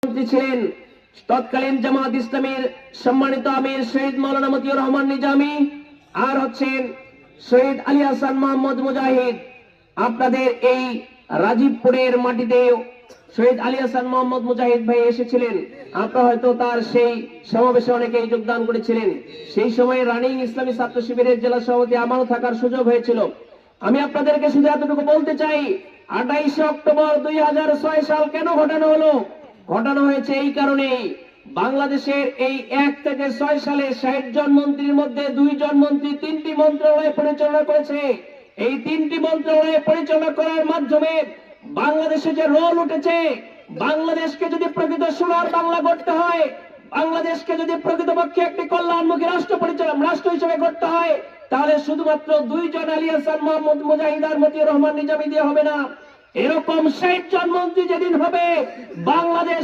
মন্ত্রী ছিলেন তৎকালীন জামাত ইসলামীর সম্মানিত আমির শহীদ মাওলানা মতিউর রহমান নিজামী, আর হচ্ছেন শহীদ আলী হাসান মোহাম্মদ মুজাহিদ। আপনাদের এই রাজীবপুরের মাটিতে শহীদ আলী হাসান মোহাম্মদ মুজাহিদ ভাই এসেছিলেন। আপনারা হয়তো তার সেই সমাবেশে অনেকেই যোগদান করেছিলেন। সেই সময় রানিং ইসলামী ছাত্র শিবিরের জেলা সভাপতি আমারও থাকার সুযোগ হয়েছিল। আমি আপনাদেরকে শুধু এতটুকু বলতে চাই, 28 অক্টোবর 2006 সাল কেন ঘটানো হলো? ঘটানো হয়েছে এই কারণেই, বাংলাদেশের এই 1 থেকে 6 সালে 60 জন মন্ত্রীর মধ্যে 2 জন মন্ত্রী 3টি মন্ত্রণালয় পরিচালনা করেছে। এই 3টি মন্ত্রণালয় পরিচালনা করার মাধ্যমে বাংলাদেশে যে রোল উঠেছে, বাংলাদেশকে যদি প্রকৃত সোনার বাংলা গড়তে হয়, বাংলাদেশকে যদি প্রকৃতপক্ষে একটি কল্যাণমুখী রাষ্ট্র হিসেবে গড়তে হয়, তাহলে শুধুমাত্র 2 জন আলী হাসান মোহাম্মদ মুজাহিদ আর মতিউর রহমান নিজামী দিয়ে হবে না। এরকম 60 জন মন্ত্রী যেদিন হবে, বাংলাদেশ